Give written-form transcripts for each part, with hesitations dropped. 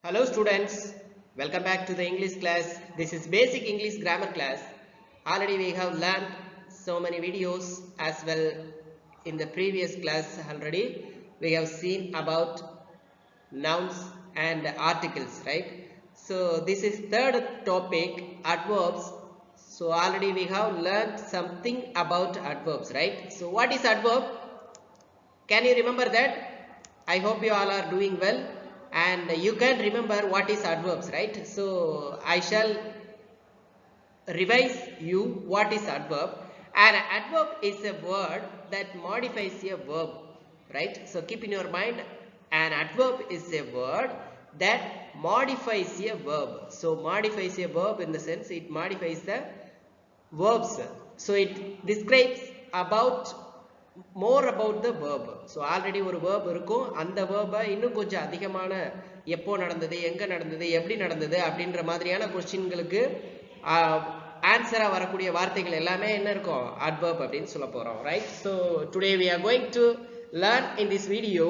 Hello students, welcome back to the English class. This is basic English grammar class. Already we have learned so many videos as well in the previous class already. We have seen about nouns and articles, right? So this is third topic, adverbs. So already we have learned something about adverbs, right? So what is adverb? Can you remember that? I hope you all are doing well and you can remember what is adverbs, right? So I shall revise you what is adverb. An adverb is a word that modifies a verb, right? So keep in your mind, an adverb is a word that modifies a verb. So modifies a verb in the sense it modifies the verbs. So it describes about more about the verb. So already ஒரு verb இருக்கும், அந்த verb இன்னும் கொஞ்சம் அதிகமான எப்போ நடந்தது, எங்க நடந்தது, எப்படி நடந்தது அப்படின்ற மாதிரியான கொஸ்டின்களுக்கு ஆன்சரா வரக்கூடிய வார்த்தைகள் எல்லாமே என்ன இருக்கும், adverb அப்படின்னு சொல்ல போறோம், right? So today we are going to learn in this video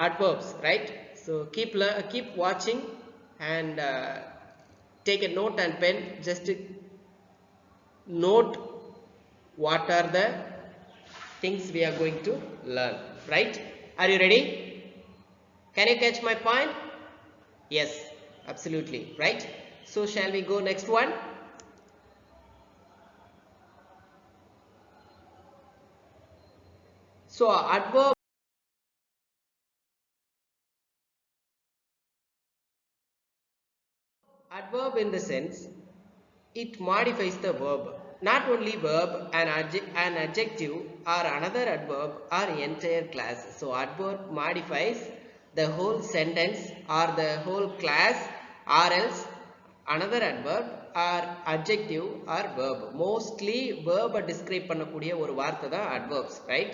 adverbs, right? So keep watching and take a note and pen, just note what are the things we are going to learn, right? Are you ready? Can you catch my point? Yes, absolutely, right? So shall we go next one? So adverb in the sense it modifies the verb. Not only verb, an adjective or another adverb or entire class. So adverb modifies the whole sentence or the whole class or else another adverb or adjective or verb. Mostly verb describe பண்ணக்கூடிய ஒரு வார்த்தை தான் adverbs, right?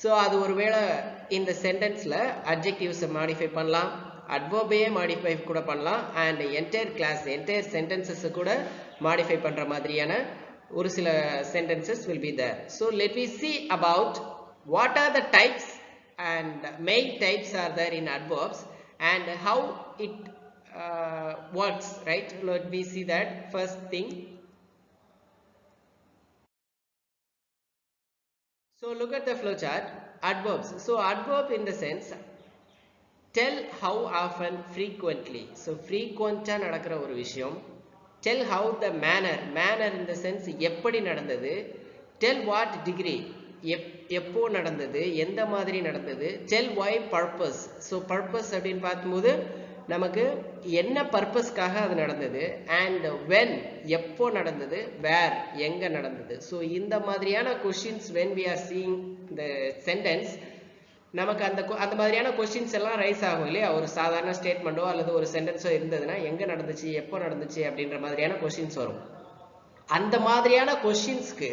So அது ஒருவேளை இந்த சென்டென்ஸ்ல adjectives modify பண்ணலாம், adverb modify கூட பண்ணலாம் and entire class entire sentences கூட modify பண்ற மாதிரியான ஒரு சில sentences will be there. So let me see about what are the types and main types are there in adverbs and how it works, right? Let me see that first thing. So look at the flow chart. Adverbs. So adverb in the sense tell how often, frequently. So frequent நடக்கிற ஒரு விஷயம். Tell how the manner in the sense எப்படி நடந்தது. Tell what degree, எப்போ நடந்தது, எந்த மாதிரி நடந்தது. Tell why, purpose. So purpose அப்படின்னு பார்க்கும்போது நமக்கு என்ன பர்பஸ்க்காக அது நடந்தது and when, எப்போ நடந்தது, where, எங்க நடந்தது. So இந்த மாதிரியான questions when we are seeing the sentence நமக்கு அந்த மாதிரியான கொஸ்டின்ஸ் எல்லாம் ரைஸ் ஆகும் இல்லையா, ஒரு சாதாரண ஸ்டேட்மெண்ட்டோ அல்லது ஒரு சென்டென்ஸோ இருந்ததுன்னா எங்க நடந்துச்சு, எப்போ நடந்துச்சு அப்படின்ற மாதிரியான கொஸ்டின்ஸ் வரும். அந்த மாதிரியான கொஸ்டின்ஸ்க்கு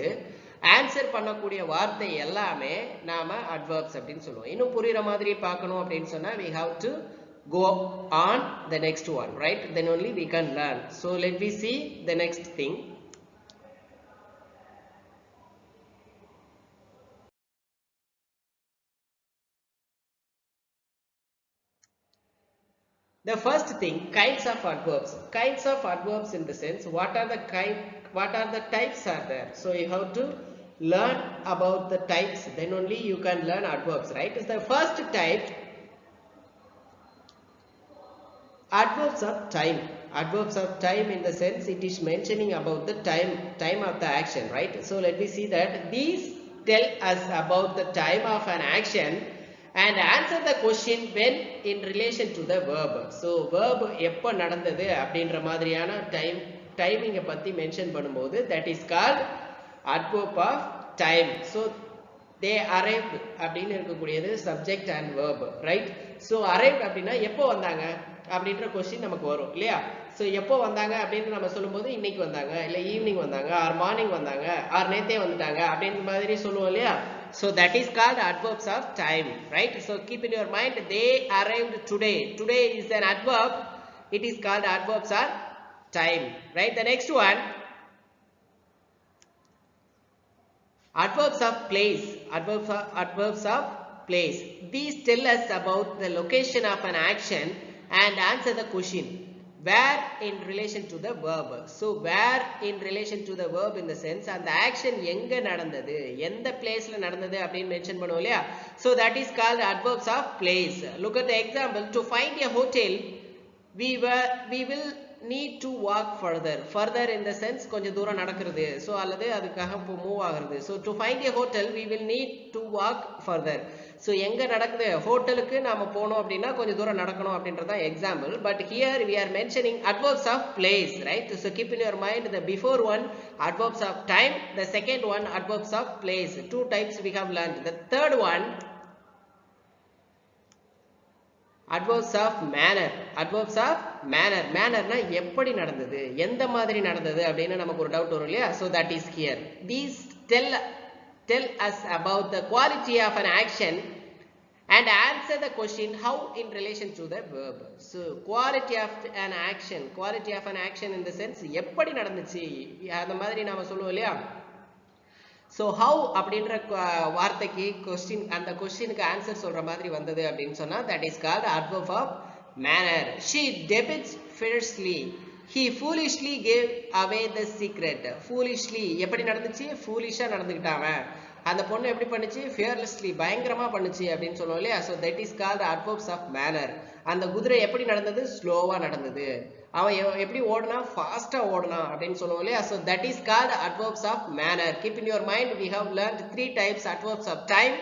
ஆன்சர் பண்ணக்கூடிய வார்த்தை எல்லாமே நாம அட்வர்ப்ஸ் அப்படின்னு சொல்லுவோம். இன்னும் புரியுற மாதிரி பார்க்கணும் அப்படின்னு சொன்னா we have to go on the next one, right? Then only we can learn. So let me see the next thing. The first thing, kinds of adverbs. Kinds of adverbs in the sense what are the types are there. So you have to learn about the types, then only you can learn adverbs, right? Is the first type adverbs of time. Adverbs of time in the sense it is mentioning about the time of the action, right? So let me see that these tell us about the time of an action and answer the question when in relation to the verb. So verb எப்போ நடந்தது அப்படின்ற மாதிரியான டைமிங்கை பற்றி mention பண்ணும்போது that is called adverb of time. So they arrived அப்படின்னு இருக்கக்கூடியது subject and verb, right? So arrived அப்படின்னா எப்போ வந்தாங்க அப்படின்ற கொஸ்டின் நமக்கு வரும் இல்லையா. ஸோ எப்போ வந்தாங்க அப்படின்னு நம்ம சொல்லும்போது இன்னைக்கு வந்தாங்க, இல்லை ஈவினிங் வந்தாங்க, ஆர் மார்னிங் வந்தாங்க, ஆர் நேத்தே வந்துட்டாங்க அப்படின்ற மாதிரி சொல்லுவோம் இல்லையா. So that is called adverbs of time, right? So keep in your mind, they arrived today. Today is an adverb. It is called adverbs of time, right? The next one, adverbs of place. Adverbs of place. These tell us about the location of an action and answer the question where in relation to the verb. So where in relation to the verb in the sense and the action எங்க நடந்தது, எந்த பிளேஸ்ல நடந்தது அப்படின்னு mention பண்ணுவோம் இல்லையா. So that is called adverbs of place. Look at the example. To find a hotel we will need to walk further in the sense கொஞ்சம் தூரம் நடக்கிறது, so அல்லது அதுக்காக மூவ் ஆகிறது. So to find a hotel we will need to walk further. So எங்க நடக்குது, ஹோட்டலுக்கு நாம போனோம் அப்படின்னா கொஞ்சம் தூரம் நடக்கணும் அப்படின்றது தான் example. But here we are mentioning adverbs of place, right? So keep in your mind the before one adverbs of time, the second one adverbs of place. Two types we have learned. The third one adverbs of manner. Adverbs of manner. Mannerனா எப்படி நடந்தது, எந்த மாதிரி நடந்தது அப்படின்னு நமக்கு ஒரு doubt வரும் இல்லையா. So that is here. These tell us about the quality of an action and answer the question how in relation to the verb. So quality of an action in the sense எப்படி நடந்துச்சு அந்த மாதிரி நாம சொல்லுவோம் இல்லையா. So how அப்படின்ற வார்த்தைக்கு question, அந்த questionக்கு ஆன்சர் சொல்ற மாதிரி வந்தது அப்படின்னு சொன்னா that is called adverb of manner. She debits fiercely. He foolishly gave away the secret. Foolishly எப்படி நடந்துச்சு, foolish-ஆ நடந்துக்கிட்டாங்க. அந்த பொண்ணு எப்படி பண்ணுச்சு, fearlessly பயங்கரமா பண்ணுச்சு அப்படின்னு சொல்லுவோம் இல்லையா. So that is called adverbs of manner. அந்த குதிரை எப்படி நடந்தது, ஸ்லோவா நடந்தது. அவன் எப்படி ஓடுனா, ஃபாஸ்டா ஓடுனா அப்படின்னு சொல்லுவோம் இல்லையா. So that is called adverbs of manner. Keep in your mind we have learned three types: adverbs of time,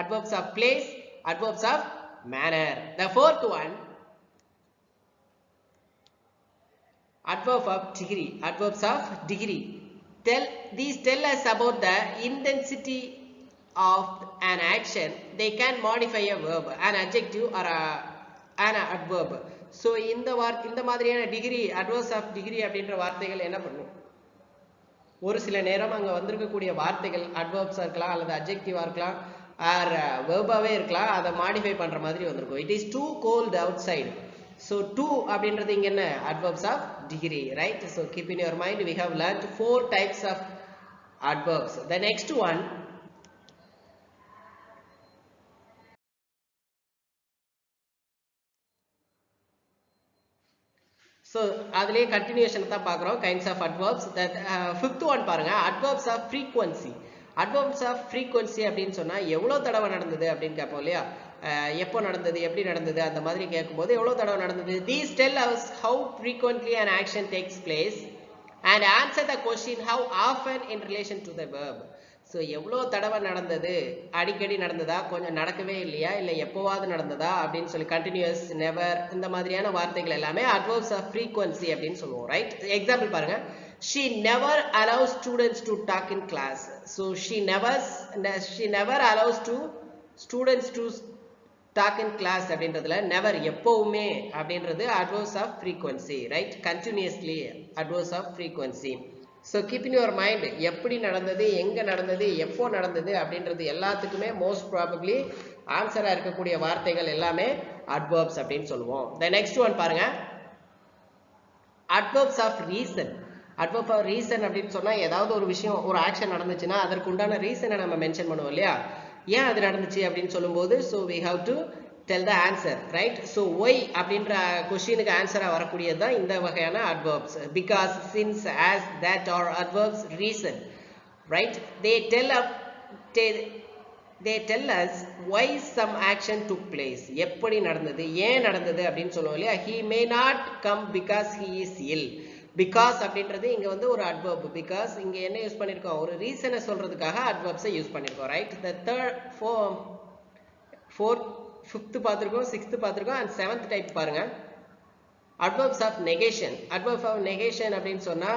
adverbs of place, adverbs of manner. The fourth one, adverb of degree. Adverbs of degree. These tell us about the intensity of an action. They can modify a verb, an adjective or an adverb. So இந்த மாதிரியான degree, adverbs of degree அப்படின்ற வார்த்தைகள் என்ன பண்ணும், ஒரு சில நேரம் அங்க வந்திருக்கக்கூடிய வார்த்தைகள் adverbs இருக்கலாம் அல்லது adjective இருக்கலாம் ஆர் verb-ஆவே இருக்கலாம், அதை மாடிஃபை பண்ற மாதிரி வந்திருக்கும். It is too cold outside. So to அப்படின்றது இங்க என்ன, adverbs of degree, right? So keep in your mind we have learned four types of adverbs. The next one, so அதிலே continuation தான் பார்க்குறோம், kinds of adverbs. That fifth one பாருங்க, adverbs of frequency. Adverbs of frequency அப்படின்னு சொன்னா எவ்வளவு தடவை நடந்தது அப்படின்னு கேட்போம் இல்லையா. எப்போ நடந்தது, எப்படி நடந்தது அந்த மாதிரி கேட்கும்போது எவ்வளவு தடவை நடந்தது. These tell us how frequently an action takes place and answer the question how often in relation to the verb. So எவ்வளவு தடவை நடந்தது, அடிக்கடி நடந்ததா, கொஞ்சம் நடக்கவே இல்லையா, இல்லை எப்போவாது நடந்ததா அப்படின்னு சொல்லி continuous, never, இந்த மாதிரியான வார்த்தைகள் எல்லாமே adverbs of frequency அப்படின்னு சொல்லுவோம், ரைட்? எக்ஸாம்பிள் பாருங்க. She never allows students to talk in class. So she never allows students to talk in class அப்படின்றதுல never எப்பவுமே அப்படின்றது adverbs of frequency, right? Continuously adverbs of frequency. So keep in your mind எப்படி நடந்தது, எங்க நடந்தது, எப்போ நடந்தது அப்படின்றது எல்லாத்துக்குமே most probably ஆன்சரா இருக்கக்கூடிய வார்த்தைகள் எல்லாமே adverbs அப்படின்னு சொல்லுவோம். The next one பாருங்க, adverbs of reason. adverb of reason அப்படின்னு சொன்னா ஏதாவது ஒரு விஷயம், ஒரு ஆக்ஷன் நடந்துச்சுன்னா அதற்கு உண்டான ரீசனை நம்ம மென்ஷன் பண்ணுவோம் இல்லையா. ஏன் அது நடந்துச்சு அப்படின்னு சொல்லும்போது so we have to tell the answer, right? So why அப்படின்ற கொஸ்டினுக்கு ஆன்சரா வரக்கூடியது தான் இந்த வகையான adverbs. Because, since, as, that are adverbs reason, right? They tell us why some action took place. எப்படி நடந்தது, ஏன் நடந்தது அப்படின்னு சொல்லுவோம் இல்லையா. He may not come because he is ill. Because அப்படின்றது இங்க வந்து ஒரு adverb. Because இங்க என்ன யூஸ் பண்ணிருக்கோம், ஒரு ரீசனை சொல்றதுக்காக adverbs யூஸ் பண்ணிருக்கோம், right? The third, fourth, fifth பார்த்திருக்கோம், sixth பார்த்திருக்கோம், and seventh type பாருங்க, adverbs of negation. adverb of negation அப்படின்னு சொன்னா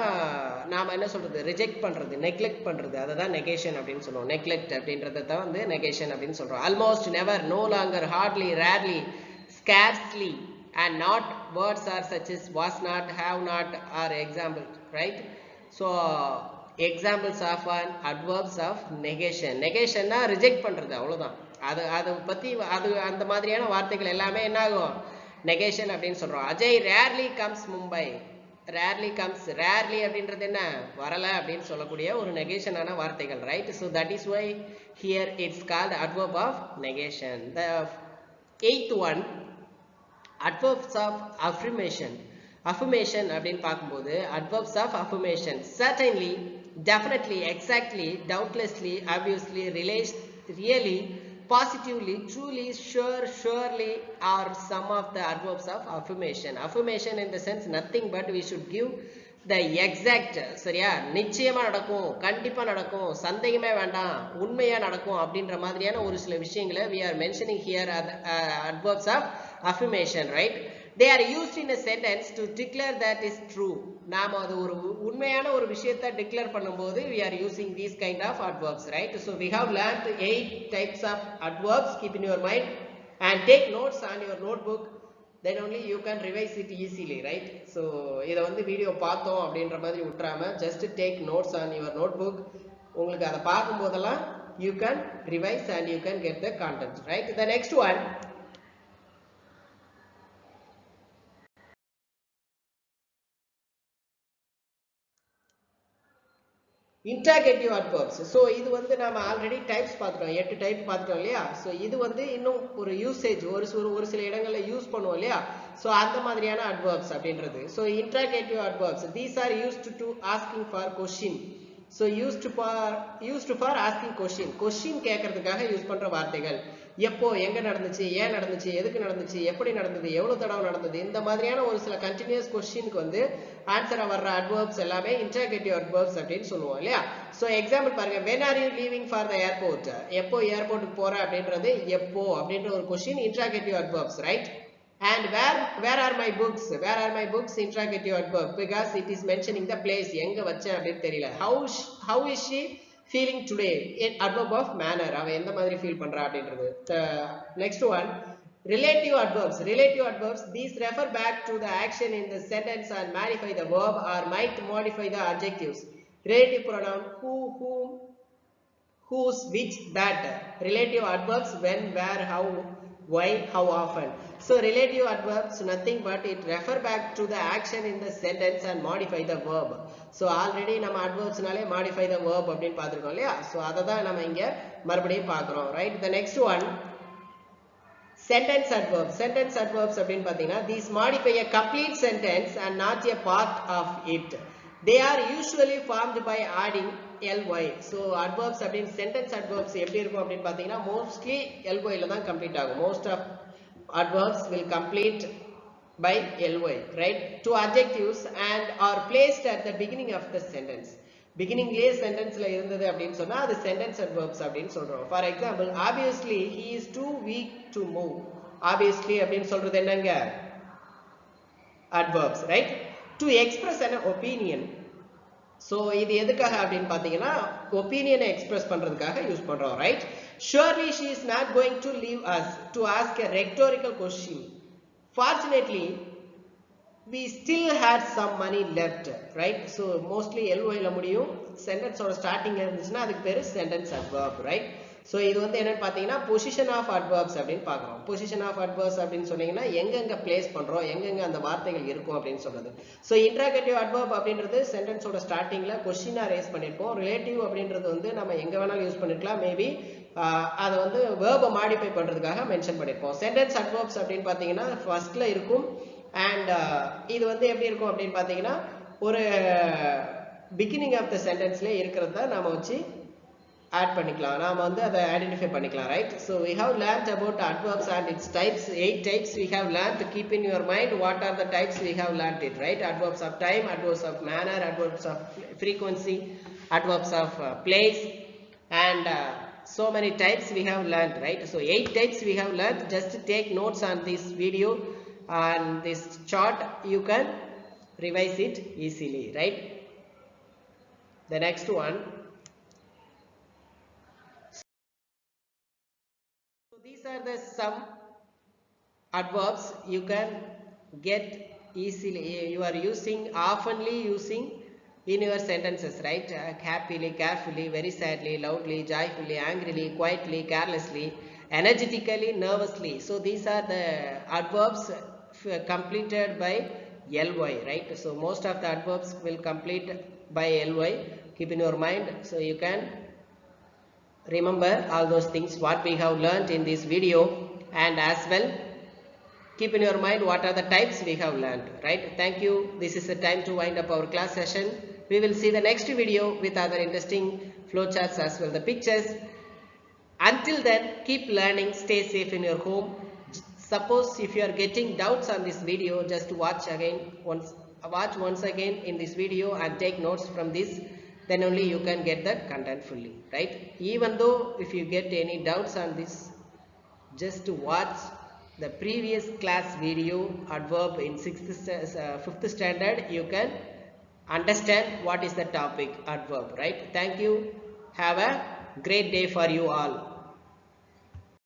நாம என்ன சொல்றது, ரிஜெக்ட் பண்றது, நெக்லெக்ட் பண்றது, அததான் negation அப்படின்னு சொல்லுவோம். நெக்லெக்ட் அப்படின்றத தான் வந்து negation அப்படின்னு சொல்றோம். almost, never, no longer, hardly, rarely, scarcely, and not. Words are such as was not, have not are examples, right? So examples of an adverbs of negation. negation னா reject பண்றது, அவ்வளவுதான். அது பத்தி அது அந்த மாதிரியான வார்த்தைகள் எல்லாமே என்ன ஆகும், negation அப்படின்னு சொல்றோம். Ajay rarely comes Mumbai. rarely comes, rarely அப்படின்றது என்ன, வரல அப்படின்னு சொல்லக்கூடிய ஒரு நெகேஷனான வார்த்தைகள், right? So that is why here it's called adverb of negation. The eighth one, adverbs of affirmation. Affirmation அப்படினு பாக்கும்போது adverbs of affirmation certainly, definitely, exactly, doubtlessly, obviously, really, positively, truly, sure, surely are some of the adverbs of affirmation. Affirmation in the sense nothing but we should give the exact, சரியா, நிச்சயமா நடக்கும், கண்டிப்பா நடக்கும், சந்தேகமே வேண்டாம், உண்மையா நடக்கும் அப்படின்ற மாதிரியான ஒரு சில விஷயங்களை we are mentioning here adverbs of affirmation, right? They are used in a sentence to declare that is true. நாம அது ஒரு உண்மையான ஒரு விஷயத்தை declare பண்ணும்போது we are using these kind of adverbs, right? So we have learned 8 types of adverbs. Keep in your mind and take notes on your notebook. Then only you can revise it easily, right? So இத வந்து video பார்த்தோம் அப்படின்ற மாதிரி விட்டுறாம just take notes on your notebook. உங்களுக்கு அதை பார்க்கும்போதெல்லாம் you can revise and you can get the content, right? The next one, interrogative adverbs. So இது வந்து நாம ஆல்ரெடி டைப்ஸ் பார்த்துட்டோம், 8 டைப் பார்த்துட்டோம் இல்லையா? So இது வந்து இன்னும் ஒரு யூசேஜ், ஒரு சில இடங்கள்ல யூஸ் பண்ணுவோம் இல்லையா? So அந்த மாதிரியான adverbs அப்படின்றது. So interrogative adverbs, these are used to asking for question. So used for asking question கேட்கறதுக்காக யூஸ் பண்ற வார்த்தைகள். எப்போ, எங்க நடந்துச்சு, ஏன் நடந்துச்சு, எதுக்கு நடந்துச்சு, எப்படி நடந்தது, எவ்வளவு தடவை நடந்தது, இந்த மாதிரியான ஒரு சில கண்டினியூஸ் கொஸ்டினுக்கு வந்து ஆன்சரா வர்ற adverbs எல்லாமே interrogative adverbs அப்படின்னு சொல்லுவோம் இல்லையா? So எக்ஸாம்பிள் பாருங்க, when are you leaving for the airport? எப்போ ஏர்போர்ட்டுக்கு போற அப்படின்றது எப்போ அப்படின்ற ஒரு question interrogative adverbs, right? And where are my books? Where are my books? Interrogative adverb, because it is mentioning the place. எங்க வச்சேன் அப்படின்னு தெரியல. How is she feeling today? Adverb of manner. அவ எந்த மாதிரி ஃபீல் பண்றா அப்படின்றது. The next one, relative adverbs. Relative adverbs, these refer back to the action in the sentence and modify the verb or might modify the adjectives. Relative pronoun who, whom, whose, which, that. Relative adverbs when, where, how, why, how often. So relative adverbs nothing but it refer back to the action in the sentence and modify the verb. So already நம்ம adverbs நாலே modify the verb அப்படினு பார்த்திருக்கோம் இல்லையா? So அதை தான் நம்ம இங்க மறுபடியும் பார்க்கிறோம், right? The next one, sentence adverbs. Sentence adverbs அப்படினு பார்த்தீங்கன்னா these modify a complete sentence and not a part of it. They are usually formed by adding ly. So adverbs அப்படினு sentence adverbs எப்படி இருக்கும் அப்படினு பார்த்தீங்கன்னா mostly ly ல தான் complete ஆகும். Most of adverbs will complete by ly, right? To adjectives and are placed at the beginning of the sentence. Beginningலயே sentenceல இருந்தது அப்படினு சொன்னா அது sentence adverbs அப்படினு சொல்றோம். For example, obviously he is too weak to move. Obviously அப்படினு சொல்றது என்னங்க? Adverbs, right? To express an opinion. So இது எதுக்காக அப்படினு பாத்தீங்கன்னா opinion express பண்றதுக்காக யூஸ் பண்றோம், right? Surely she is not going to leave us, to ask a rhetorical question. Fortunately we still had some money left, right? So mostly ly ல முடியும். sentence ஓட starting இருந்துச்சுன்னா அதுக்கு பேரு sentence adverb, right? So இது வந்து என்னன்னு பாத்தீங்கன்னா position of adverbs அப்படின்னு பார்க்கிறோம். position of adverbs அப்படின்னு சொன்னீங்கன்னா எங்கெங்க place பண்றோம், எங்கெங்க அந்த வார்த்தைகள் இருக்கும் அப்படின்னு சொல்றது. So interrogative adverb அப்படின்றது sentence ஓட ஸ்டார்டிங்ல question ஆ raise பண்ணிருப்போம். relative அப்படின்றது வந்து நம்ம எங்க வேணாலும் யூஸ் பண்ணிருக்கலாம். மேபி அதை வந்து verb modify பண்றதுக்காக மென்ஷன் பண்ணிருப்போம். sentence adverbs அப்படின்னு பாத்தீங்கன்னா ஃபர்ஸ்ட்ல இருக்கும். and இது வந்து எப்படி இருக்கும் அப்படின்னு பாத்தீங்கன்னா ஒரு beginning of the sentenceல இருக்கிறத நாம வச்சு add பண்ணிக்கலாம், நாம வந்து அதை identify பண்ணிக்கலாம், right? So we have learned about adverbs and its types. 8 types we have learned. To keep in your mind what are the types we have learned it, right? Adverbs of time, adverbs of manner, adverbs of frequency, adverbs of place, and so many types we have learned, right? So 8 types we have learned. Just take notes on this video and this chart, you can revise it easily, right? The next one, so these are the some adverbs you can get easily, you are using oftenly using in your sentences, right? Happily, carefully, very sadly, loudly, joyfully, angrily, quietly, carelessly, energetically, nervously. So these are the adverbs completed by ly, right? So most of the adverbs will complete by ly. Keep in your mind, so you can remember all those things what we have learned in this video. And as well keep in your mind what are the types we have learned, right? Thank you. This is the time to wind up our class session. We will see the next video with other interesting flowcharts as well the pictures. Until then, keep learning, stay safe in your home. Suppose if you are getting doubts on this video, just watch once again in this video and take notes from this. Then only you can get the content fully, right? Even though if you get any doubts on this, just watch the previous class video adverb in 5th standard. You can understand what is the topic adverb, right? Thank you. Have a great day for you all.